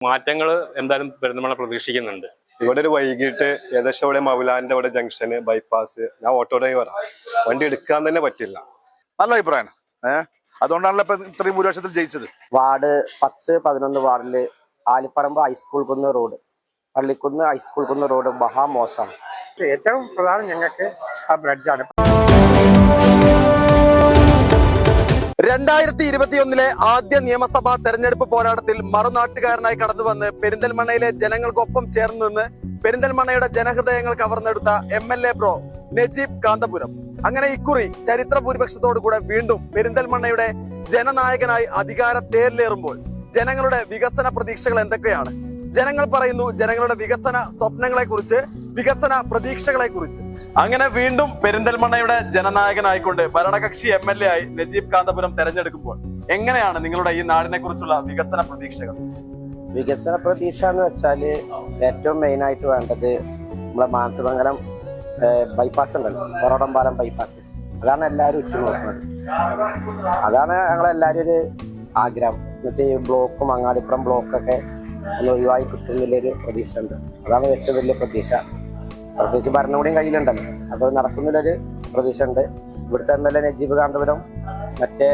മാറ്റങ്ങൾ എന്തായാലും പെരുന്തൽമണ്ണ പ്രതീക്ഷിക്കുന്നുണ്ട്. ഇവിടെ ഒരു വൈകിട്ട് ഏകദേശം ഇവിടെ മൗലാന്റെ അവിടെ ജംഗ്ഷന് ബൈപ്പാസ്, ഞാൻ ഓട്ടോ ഡ്രൈവറാണ്, വണ്ടി എടുക്കാൻ തന്നെ പറ്റില്ല. നല്ല അഭിപ്രായമാണ്. അതുകൊണ്ടാണല്ലോ ഇപ്പൊ ഇത്രയും ഭൂരിപക്ഷത്തിൽ ജയിച്ചത്. വാർഡ് 10-11 വാർഡില് ആലിപ്പറമ്പ് ഹൈസ്കൂൾ കുന്ന് റോഡ്, പള്ളിക്കുന്ന് ഹൈസ്കൂൾ കുന്ന് റോഡ് മഹാമോശമാണ്. ഏറ്റവും പ്രധാനം ഞങ്ങൾക്ക് ആ ബ്രിഡ്ജാണ്. 2021 ആദ്യ നിയമസഭാ തെരഞ്ഞെടുപ്പ് പോരാട്ടത്തിൽ മറുനാട്ടുകാരനായി കടന്നു വന്ന് പെരിന്തൽമണ്ണയിലെ ജനങ്ങൾക്കൊപ്പം ചേർന്ന് നിന്ന് പെരിന്തൽമണ്ണയുടെ ജനഹൃദയങ്ങൾ കവർന്നെടുത്ത MLA ബ്രോ നജീബ് കാന്തപുരം അങ്ങനെ ഇക്കുറി ചരിത്ര ഭൂരിപക്ഷത്തോടു കൂടെ വീണ്ടും പെരിന്തൽമണ്ണയുടെ ജനനായകനായി അധികാര തേരിലേറുമ്പോൾ ജനങ്ങളുടെ വികസന പ്രതീക്ഷകൾ എന്തൊക്കെയാണ്? ജനങ്ങൾ പറയുന്നു ജനങ്ങളുടെ വികസന സ്വപ്നങ്ങളെ കുറിച്ച്, വികസന പ്രതീക്ഷകളെ കുറിച്ച്. അങ്ങനെ വീണ്ടും പെരിന്തൽമണ്ണയുടെ ജനനായകനായിക്കൊണ്ട് ഭരണകക്ഷി MLA ആയി നജീബ് കാന്തപുരം തെരഞ്ഞെടുക്കുമ്പോൾ എങ്ങനെയാണ് നിങ്ങളുടെ ഈ നാടിനെ കുറിച്ചുള്ള വികസന പ്രതീക്ഷകൾ? വികസന പ്രതീക്ഷ എന്ന് വെച്ചാല് ഏറ്റവും മെയിൻ ആയിട്ട് വേണ്ടത് നമ്മളെ മാനത്തുമംഗലം ബൈപ്പാസ് ഉണ്ടല്ലോ, കൊറോടംപാലം ബൈപ്പാസ്. അതാണ് എല്ലാവരും ഉറ്റുനോക്കുന്നത്. അതാണ് ഞങ്ങളെല്ലാവരും ഒരു ആഗ്രഹം. എന്നുവെച്ചാൽ ഈ ബ്ലോക്കും അങ്ങാടിപ്പുറം ബ്ലോക്കൊക്കെ ഒന്ന് ഒഴിവായി കിട്ടുന്നില്ലൊരു പ്രതീക്ഷ ഉണ്ട്. അതാണ് ഏറ്റവും വലിയ പ്രതീക്ഷ. പ്രത്യേകിച്ച് ഭരണകൂടിയും കയ്യിലുണ്ടല്ലോ, അത് നടക്കുന്നില്ലൊരു പ്രതീക്ഷ ഉണ്ട്. ഇവിടുത്തെ MLA നജീബ് കാന്തപുരം മറ്റേ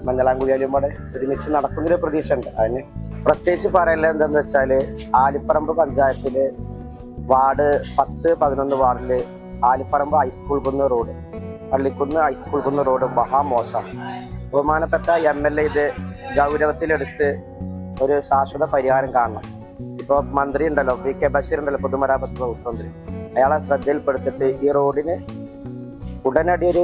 മഞ്ഞളാംകുഴിയാലും കൂടെ ഒരുമിച്ച് നടക്കുന്നൊരു പ്രതീക്ഷ ഉണ്ട്. അതിന് പ്രത്യേകിച്ച് പറയാനുള്ളത് എന്താന്ന് വെച്ചാല് ആലിപ്പറമ്പ് പഞ്ചായത്തില് വാർഡ് 10-11 വാർഡില് ആലിപ്പറമ്പ് ഹൈസ്കൂൾ കുന്ന് റോഡ്, പള്ളിക്കുന്ന് ഹൈസ്കൂൾ കുന്ന് റോഡ് മഹാമോശമാണ്. ബഹുമാനപ്പെട്ട MLA ഇത് ഗൗരവത്തിലെടുത്ത് ഒരു ശാശ്വത പരിഹാരം കാണണം. ഇപ്പൊ മന്ത്രി ഉണ്ടല്ലോ, VK ബഷീർ ഉണ്ടല്ലോ, പൊതുമരാമത്ത് വകുപ്പ് മന്ത്രി, അയാളെ ശ്രദ്ധയിൽപ്പെടുത്തിട്ട് ഈ റോഡിന് ഉടനടി ഒരു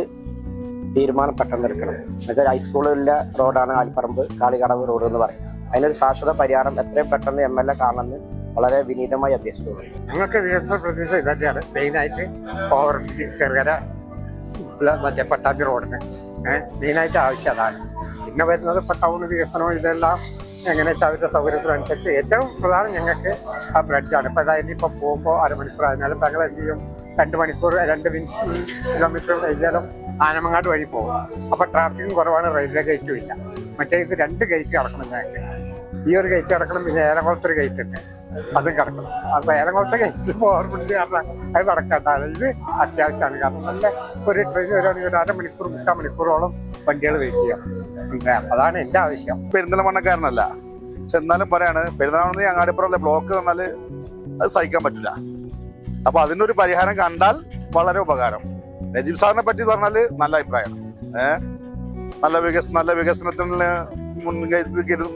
തീരുമാനം പെട്ടെന്ന് എടുക്കണം. എന്നുവെച്ചാൽ ഹൈസ്കൂളിലെ റോഡാണ് ആലിപ്പറമ്പ് കാളികടവ് റോഡ് എന്ന് പറയും. അതിനൊരു ശാശ്വത പരിഹാരം എത്രയും പെട്ടെന്ന് MLA കാണണമെന്ന് വളരെ വിനീതമായി അഭ്യർത്ഥിച്ചു. ഞങ്ങൾക്ക് വികസന പ്രതീക്ഷ ഇതൊക്കെയാണ് മെയിനായിട്ട്. ഓവർ ചെറുകര മറ്റേ പട്ടാമ്പി റോഡിന് മെയിനായിട്ട് ആവശ്യം അതാണ്. പിന്നെ വരുന്നത് ഇപ്പൊ ടൗൺ വികസനവും ഇതെല്ലാം എങ്ങനെ വെച്ചാൽ അവരുടെ സൗകര്യത്തിനനുസരിച്ച് ഏറ്റവും പ്രധാനം ഞങ്ങൾക്ക് ആ ബ്രിഡ്ജാണ്. ഇപ്പൊ അതായത് ഇപ്പൊ പോകുമ്പോൾ അരമണിക്കൂർ ആയിരുന്നാലും ഞങ്ങൾ എന്ത് ചെയ്യും, 2 മണിക്കൂർ 2 കിലോമീറ്റർ കഴിഞ്ഞാലും ആനമങ്ങാട് വഴി പോകും. അപ്പൊ ട്രാഫിക്കും കുറവാണ്, റെയിൽവേ ഗേറ്റും ഇല്ല. മറ്റേ ഇത് 2 ഗേറ്റ് കിടക്കണം ഞങ്ങൾക്ക്. ഈ ഒരു ഗേറ്റ് കിടക്കണം, പിന്നെ ഏലംകുളത്തൊരു ഗേറ്റ് ഉണ്ട്, അതും കിടക്കണം. അപ്പൊ ഏലംകുളത്തെ ഗേറ്റ് ഓവർ ബ്രിഡ്ജ് കാരണം അത് നടക്കേണ്ടതാണ്. ഇത് അത്യാവശ്യമാണ്. കാരണം നല്ല ഒരു ട്രെയിൻ വരികയാണെങ്കിൽ ഒരു 1/2 മണിക്കൂർ 3/4 മണിക്കൂറോളം വണ്ടികൾ വെയിറ്റ് ചെയ്യാം. മനസ്സിലായി? അതാണ് എന്റെ ആവശ്യം. പെരിന്തൽമണ്ണക്കാരനല്ല, പക്ഷെ എന്നാലും പറയാണ്, പെരുന്നാളിന് അങ്ങാടിപ്പുറം ബ്ലോക്ക് തന്നാൽ അത് സഹിക്കാൻ പറ്റില്ല. അപ്പൊ അതിനൊരു പരിഹാരം കണ്ടാൽ വളരെ ഉപകാരം. നജീബ് സാറിനെ പറ്റി പറഞ്ഞാല് നല്ല അഭിപ്രായമാണ്. നല്ല വികസനത്തിന്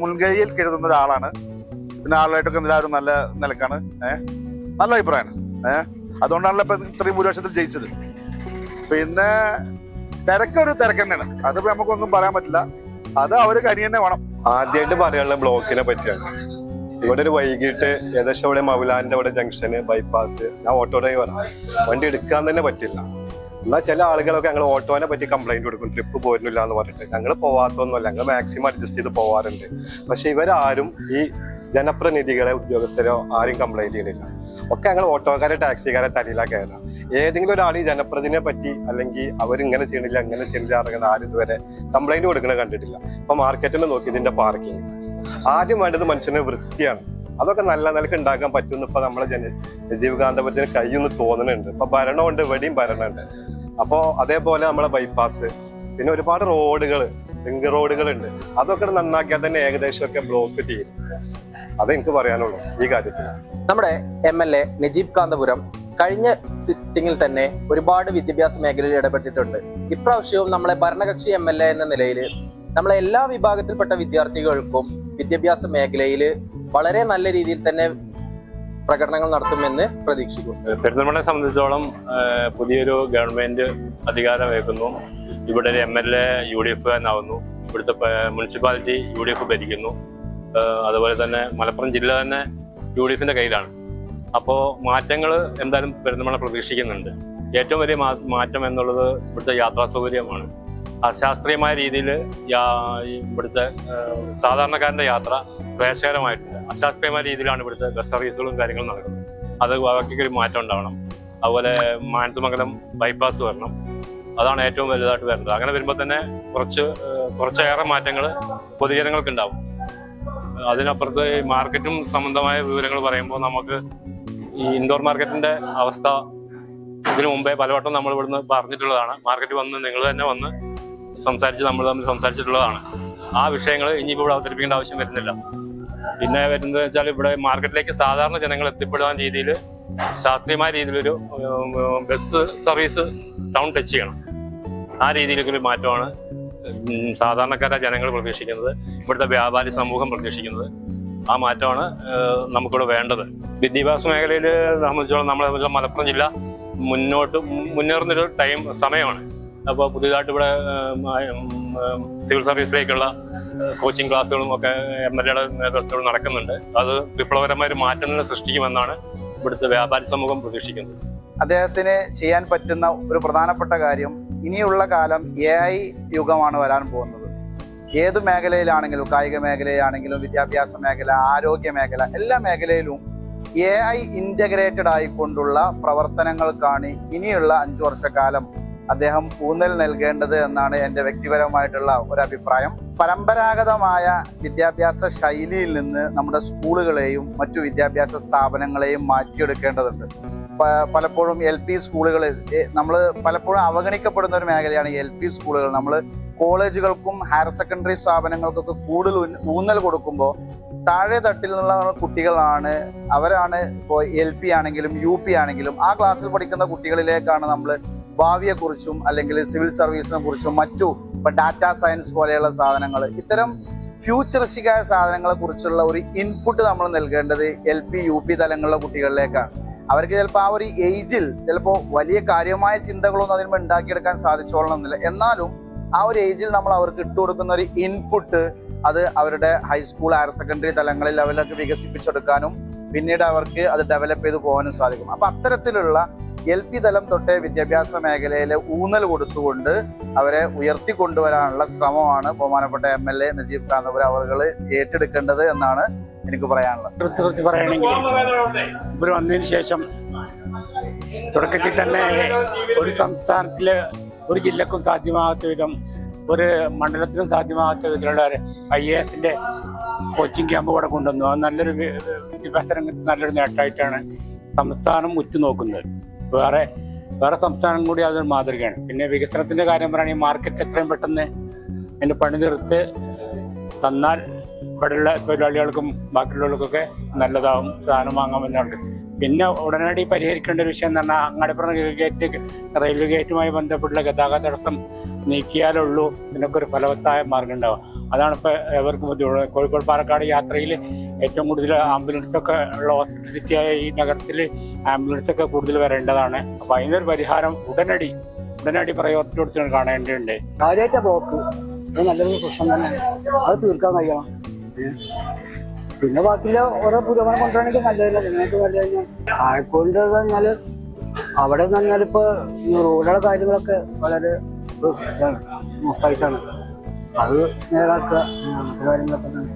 മുൻകൈയിൽ കരുതുന്ന ഒരാളാണ്. പിന്നെ ആളുകളായിട്ടൊക്കെ എല്ലാവരും നല്ല നിലക്കാണ്. നല്ല അഭിപ്രായമാണ്. അതുകൊണ്ടാണല്ലോ ഇപ്പൊ ഇത്രയും ഭൂരിപക്ഷത്തിൽ ജയിച്ചത്. പിന്നെ തിരക്കൊരു തിരക്ക് തന്നെയാണ്, അതിപ്പോ നമുക്കൊന്നും പറയാൻ പറ്റില്ല. അത് അവര് കനി തന്നെ വേണം. ആദ്യമായിട്ട് പറയാനുള്ള ബ്ലോക്കിനെ പറ്റിയാണ്. ഇവിടെ ഒരു വൈകിട്ട് ഏകദേശം ഇവിടെ മൗലാന്റെ അവിടെ ജംഗ്ഷന് ബൈപ്പാസ്, ഞാൻ ഓട്ടോ ഡ്രൈവറാണ്, വണ്ടി എടുക്കാൻ തന്നെ പറ്റില്ല. എന്നാൽ ചില ആളുകളൊക്കെ ഞങ്ങൾ ഓട്ടോനെ പറ്റി കംപ്ലൈന്റ് കൊടുക്കും, ട്രിപ്പ് പോരുന്നില്ല എന്ന് പറഞ്ഞിട്ട്. ഞങ്ങൾ പോവാത്തൊന്നുമല്ല, ഞങ്ങൾ മാക്സിമം അഡ്ജസ്റ്റ് ചെയ്ത് പോവാറുണ്ട്. പക്ഷെ ഇവരാരും ഈ ജനപ്രതിനിധികളെ ഉദ്യോഗസ്ഥരോ ആരും കംപ്ലൈന്റ് ചെയ്യണില്ല. ഒക്കെ ഞങ്ങൾ ഓട്ടോക്കാരെ ടാക്സിക്കാരെ തലയിലാ കയറാം. ഏതെങ്കിലും ഒരാൾ ഈ ജനപ്രതിനിധിയെ പറ്റി അല്ലെങ്കിൽ അവരിങ്ങനെ ചെയ്യണില്ല അങ്ങനെ ചെയ്യണില്ല അറിയുന്ന ആരും ഇതുവരെ കംപ്ലൈന്റ് കൊടുക്കണത് കണ്ടിട്ടില്ല. ഇപ്പൊ മാർക്കറ്റിൽ നോക്കി ഇതിന്റെ പാർക്കിങ്, ആദ്യം വേണ്ടത് മനുഷ്യന് വൃത്തിയാണ്. അതൊക്കെ നല്ല നിലക്ക് ഉണ്ടാക്കാൻ പറ്റുമെന്ന് ഇപ്പൊ നമ്മളെ നജീബ് കാന്തപുരത്തിന് കഴിയുമെന്ന് തോന്നുന്നുണ്ട്. ഇപ്പൊ ഭരണമുണ്ട്, ഇവിടെയും ഭരണമുണ്ട്. അപ്പോ അതേപോലെ നമ്മളെ ബൈപ്പാസ്, പിന്നെ ഒരുപാട് റോഡുകൾ, റിംഗ് റോഡുകളുണ്ട്. അതൊക്കെ നന്നാക്കിയാൽ തന്നെ ഏകദേശം ഒക്കെ ബ്ലോക്ക് തീരും. അതെനിക്ക് പറയാനുള്ളൂ ഈ കാര്യത്തിൽ. നമ്മുടെ MLA നജീബ് കാന്തപുരം കഴിഞ്ഞ സിറ്റിംഗിൽ തന്നെ ഒരുപാട് വിദ്യാഭ്യാസ മേഖലയിൽ ഇടപെട്ടിട്ടുണ്ട്. ഇപ്രാവശ്യവും നമ്മളെ ഭരണകക്ഷി MLA എന്ന നിലയിൽ നമ്മളെ എല്ലാ വിഭാഗത്തിൽപ്പെട്ട വിദ്യാർത്ഥികൾക്കും വിദ്യാഭ്യാസ മേഖലയിൽ വളരെ നല്ല രീതിയിൽ തന്നെ പ്രകടനങ്ങൾ നടത്തുമെന്ന് പ്രതീക്ഷിക്കും. പെരിന്തൽമണ്ണയെ സംബന്ധിച്ചോളം പുതിയൊരു ഗവൺമെന്റ് അധികാരമേൽക്കുന്നു. ഇവിടെ ഒരു MLA UDF ആവുന്നു. ഇവിടുത്തെ മുനിസിപ്പാലിറ്റി UDF ഭരിക്കുന്നു. അതുപോലെ തന്നെ മലപ്പുറം ജില്ല തന്നെ UDFന്റെ കയ്യിലാണ്. അപ്പോൾ മാറ്റങ്ങൾ എന്തായാലും പെരിന്തൽമണ്ണ പ്രതീക്ഷിക്കുന്നുണ്ട്. ഏറ്റവും വലിയ മാറ്റം എന്നുള്ളത് ഇവിടുത്തെ യാത്രാ സൗകര്യമാണ്. അശാസ്ത്രീയമായ രീതിയിൽ ഇവിടുത്തെ സാധാരണക്കാരൻ്റെ യാത്ര ക്ലേശകരമായിട്ടുണ്ട്. അശാസ്ത്രീയമായ രീതിയിലാണ് ഇവിടുത്തെ ബസ് സർവീസുകളും കാര്യങ്ങളും നടക്കുന്നത്. അതൊക്കെ ഒരു മാറ്റം ഉണ്ടാവണം. അതുപോലെ മാനത്തുമംഗലം ബൈപ്പാസ് വരണം. അതാണ് ഏറ്റവും വലുതായിട്ട് വരുന്നത്. അങ്ങനെ വരുമ്പോൾ തന്നെ കുറച്ചേറെ മാറ്റങ്ങൾ പൊതുജനങ്ങൾക്ക് ഉണ്ടാവും. അതിനപ്പുറത്ത് ഈ മാർക്കറ്റും സംബന്ധമായ വിവരങ്ങൾ പറയുമ്പോൾ നമുക്ക് ഈ ഇൻഡോർ മാർക്കറ്റിന്റെ അവസ്ഥ ഇതിനു മുമ്പേ പലവട്ടം നമ്മൾ ഇവിടുന്ന് പറഞ്ഞിട്ടുള്ളതാണ്. മാർക്കറ്റ് വന്ന് നിങ്ങൾ തന്നെ വന്ന് നമ്മൾ തമ്മിൽ സംസാരിച്ചിട്ടുള്ളതാണ്. ആ വിഷയങ്ങൾ ഇനിയിപ്പോൾ ഇവിടെ അവതരിപ്പിക്കേണ്ട ആവശ്യം വരുന്നില്ല. പിന്നെ വരുന്നത് വെച്ചാൽ ഇവിടെ മാർക്കറ്റിലേക്ക് സാധാരണ ജനങ്ങൾ എത്തിപ്പെടാൻ രീതിയിൽ ശാസ്ത്രീയമായ രീതിയിലൊരു ബസ് സർവീസ് ടൗൺ ടച്ച് ചെയ്യണം. ആ രീതിയിലേക്കൊരു മാറ്റമാണ് സാധാരണക്കാരായ ജനങ്ങൾ പ്രതീക്ഷിക്കുന്നത്, ഇവിടുത്തെ വ്യാപാരി സമൂഹം പ്രതീക്ഷിക്കുന്നത്. ആ മാറ്റമാണ് നമുക്കിവിടെ വേണ്ടത്. വിദ്യാഭ്യാസ മേഖലയിൽ സംബന്ധിച്ചോളം നമ്മളെ മലപ്പുറം ജില്ല മുന്നേറുന്നൊരു സമയമാണ്. അപ്പോൾ പുതിയതായിട്ട് ഇവിടെ സിവിൽ സർവീസിലേക്കുള്ള കോച്ചിങ് ക്ലാസ്സുകളും ഒക്കെ MLA നേതൃത്വത്തിൽ നടക്കുന്നുണ്ട്. അത് വിപ്ലവകരമായ ഒരു മാറ്റം തന്നെ സൃഷ്ടിക്കുമെന്നാണ് ഇവിടുത്തെ വ്യാപാരി സമൂഹം പ്രതീക്ഷിക്കുന്നത്. അദ്ദേഹത്തിന് ചെയ്യാൻ പറ്റുന്ന ഒരു പ്രധാനപ്പെട്ട കാര്യം, ഇനിയുള്ള കാലം AI യുഗമാണ് വരാൻ പോകുന്നത്. ഏത് മേഖലയിലാണെങ്കിലും, കായിക മേഖലയിലാണെങ്കിലും, വിദ്യാഭ്യാസ മേഖല, ആരോഗ്യ മേഖല, എല്ലാ മേഖലയിലും AI ഇൻ്റഗ്രേറ്റഡ് ആയിക്കൊണ്ടുള്ള പ്രവർത്തനങ്ങൾക്കാണ് ഇനിയുള്ള 5 വർഷക്കാലം അദ്ദേഹം ഊന്നൽ നൽകേണ്ടത് എന്നാണ് എൻ്റെ വ്യക്തിപരമായിട്ടുള്ള ഒരു അഭിപ്രായം. പരമ്പരാഗതമായ വിദ്യാഭ്യാസ ശൈലിയിൽ നിന്ന് നമ്മുടെ സ്കൂളുകളെയും മറ്റു വിദ്യാഭ്യാസ സ്ഥാപനങ്ങളെയും മാറ്റിയെടുക്കേണ്ടതുണ്ട്. പലപ്പോഴും LP സ്കൂളുകളിൽ നമ്മൾ പലപ്പോഴും അവഗണിക്കപ്പെടുന്ന ഒരു മേഖലയാണ് LP സ്കൂളുകൾ. നമ്മൾ കോളേജുകൾക്കും ഹയർ സെക്കൻഡറി സ്ഥാപനങ്ങൾക്കൊക്കെ കൂടുതൽ ഊന്നൽ കൊടുക്കുമ്പോൾ താഴെ തട്ടിലുള്ള കുട്ടികളാണ്, അവരാണ് ഇപ്പോൾ LP ആണെങ്കിലും UP ആണെങ്കിലും ആ ക്ലാസ്സിൽ പഠിക്കുന്ന കുട്ടികളിലേക്കാണ് നമ്മൾ ഭാവിയെക്കുറിച്ചും അല്ലെങ്കിൽ സിവിൽ സർവീസിനെ കുറിച്ചും മറ്റു ഇപ്പോൾ ഡാറ്റ സയൻസ് പോലെയുള്ള സാധനങ്ങൾ, ഇത്തരം ഫ്യൂച്ചറിസ്റ്റിക്കായ സാധനങ്ങളെ കുറിച്ചുള്ള ഒരു ഇൻപുട്ട് നമ്മൾ നൽകേണ്ടത് LP UP തലങ്ങളിലെ കുട്ടികളിലേക്കാണ്. അവർക്ക് ചിലപ്പോൾ ആ ഒരു ഏജിൽ ചിലപ്പോൾ വലിയ കാര്യമായ ചിന്തകളൊന്നും അതിന് ഉണ്ടാക്കിയെടുക്കാൻ സാധിച്ചോളണമെന്നില്ല. എന്നാലും ആ ഒരു ഏജിൽ നമ്മൾ അവർക്ക് ഇട്ടുകൊടുക്കുന്ന ഒരു ഇൻപുട്ട് അത് അവരുടെ ഹൈസ്കൂൾ ഹയർ സെക്കൻഡറി തലങ്ങളിൽ അവർക്ക് വികസിപ്പിച്ചെടുക്കാനും പിന്നീട് അവർക്ക് അത് ഡെവലപ്പ് ചെയ്ത് പോകാനും സാധിക്കും. അപ്പം അത്തരത്തിലുള്ള LP തലം തൊട്ടേ വിദ്യാഭ്യാസ മേഖലയിൽ ഊന്നൽ കൊടുത്തുകൊണ്ട് അവരെ ഉയർത്തിക്കൊണ്ടുവരാനുള്ള ശ്രമമാണ് ബഹുമാനപ്പെട്ട MLA നജീബ് കാന്തപുരം അവർ ഏറ്റെടുക്കേണ്ടത് എന്നാണ് എനിക്ക് പറയാനുള്ളത്. കൃത്യത്തിൽ പറയുകയാണെങ്കിൽ ഇവർ വന്നതിന് ശേഷം തുടക്കത്തിൽ തന്നെ ഒരു സംസ്ഥാനത്തിലെ ഒരു ജില്ലക്കും സാധ്യമാകാത്ത വിധം, ഒരു മണ്ഡലത്തിനും സാധ്യമാകാത്ത വിധത്തിലുള്ള IAS-ന്റെ കോച്ചിങ് ക്യാമ്പ് ഇവിടെ കൊണ്ടുവന്നു. അത് നല്ലൊരു വിദ്യാഭ്യാസ രംഗത്ത് നല്ലൊരു നേട്ടമായിട്ടാണ് സംസ്ഥാനം ഉറ്റുനോക്കുന്നത്. വേറെ സംസ്ഥാനം കൂടി അതൊരു മാതൃകയാണ്. പിന്നെ വികസനത്തിന്റെ കാര്യം പറയുകയാണെങ്കിൽ മാർക്കറ്റ് എത്രയും പെട്ടെന്ന് അതിന്റെ പണി തീർത്ത് തന്നാൽ ഇവിടെയുള്ള തൊഴിലാളികൾക്കും ബാക്കിയുള്ളവർക്കൊക്കെ നല്ലതാവും, സാധനം വാങ്ങാമെന്നുണ്ട്. പിന്നെ ഉടനടി പരിഹരിക്കേണ്ട ഒരു വിഷയം എന്ന് പറഞ്ഞാൽ അങ്ങാടിപ്പുറം റെയിൽവേ ഗേറ്റുമായി ബന്ധപ്പെട്ടുള്ള ഗതാഗത തടസ്സം നീക്കിയാലുള്ളൂ ഇതിനൊക്കെ ഒരു ഫലവത്തായ മാർഗം ഉണ്ടാവുക. അതാണ് ഇപ്പോൾ എവർക്കും ബുദ്ധിമുട്ട്. കോഴിക്കോട് പാലക്കാട് യാത്രയിൽ ഏറ്റവും കൂടുതൽ ആംബുലൻസൊക്കെ ഉള്ള ഹോസ്പിറ്റൽ സിറ്റിയായ ഈ നഗരത്തിൽ ആംബുലൻസൊക്കെ കൂടുതൽ വരേണ്ടതാണ്. അപ്പോൾ അതിനൊരു പരിഹാരം ഉടനടി പ്രയോറിറ്റി കൊടുത്ത് കാണേണ്ടതുണ്ട്. കാര്യമായിട്ട് ബ്ലോക്ക് അത് നല്ലൊരു പ്രശ്നം തന്നെയാണ്, അത് തീർക്കാൻ കഴിയണം. പിന്നെ ബാക്കിയുള്ള ഓരോ പുരോഗമനം കൊണ്ടുവരണമെങ്കിൽ നല്ലതല്ല, നിങ്ങൾക്ക് നല്ല തന്നെയാണ്. ആയക്കൊണ്ട് പറഞ്ഞാൽ അവിടെ എന്ന് പറഞ്ഞാൽ ഇപ്പോൾ റോഡുകളുടെ കാര്യങ്ങളൊക്കെ വളരെ ഇതാണ്, മോശമായിട്ടാണ്. അത് നേരാക്കുക, അങ്ങനത്തെ കാര്യങ്ങളൊക്കെ തന്നെ.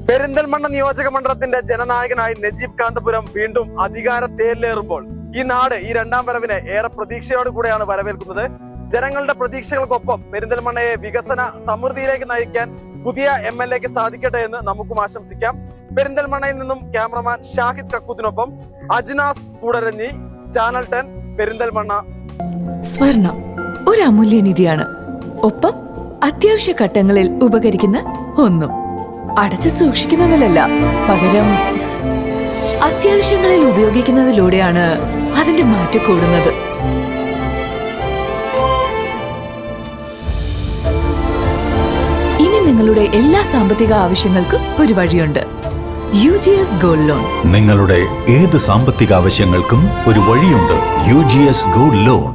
പെരിന്തൽമണ്ണ നിയോജക മണ്ഡലത്തിന്റെ ജനനായകനായി നജീബ് കാന്തപുരം വീണ്ടും അധികാരത്തേറിലേറുമ്പോൾ ഈ നാട് ഈ രണ്ടാം വരവിനെ ഏറെ പ്രതീക്ഷയോട് കൂടെയാണ് വരവേൽക്കുന്നത്. ജനങ്ങളുടെ പ്രതീക്ഷകൾക്കൊപ്പം പെരിന്തൽമണ്ണയെ വികസന സമൃദ്ധിയിലേക്ക് നയിക്കാൻ പുതിയ MLAക്ക് സാധിക്കട്ടെ എന്ന് നമുക്കും ആശംസിക്കാം. പെരിന്തൽമണ്ണയിൽ നിന്നും ക്യാമറമാൻ ഷാഹിദ് കക്കൂത്തിനൊപ്പം അജ്നാസ് കൂടരഞ്ഞി, ചാനൽ 10 പെരിന്തൽമണ്ണ. സ്വർണം ഒരു അമൂല്യനിധിയാണ്, ഒപ്പം അത്യാവശ്യ ഘട്ടങ്ങളിൽ ഉപകരിക്കുന്ന ഒന്നും. അടച്ചു സൂക്ഷിക്കുന്നതിലല്ല, പകരം അത്യാവശ്യങ്ങളിൽ ഉപയോഗിക്കുന്നതിലൂടെയാണ് അതിന്റെ മാറ്റം കൂടുന്നത്. ഇനി നിങ്ങളുടെ എല്ലാ സാമ്പത്തിക ആവശ്യങ്ങൾക്കും ഒരു വഴിയുണ്ട്, UGS ഗോൾഡ് ലോൺ. നിങ്ങളുടെ ഏത് സാമ്പത്തിക ആവശ്യങ്ങൾക്കും ഒരു വഴിയുണ്ട്, UGS ഗോൾഡ് ലോൺ.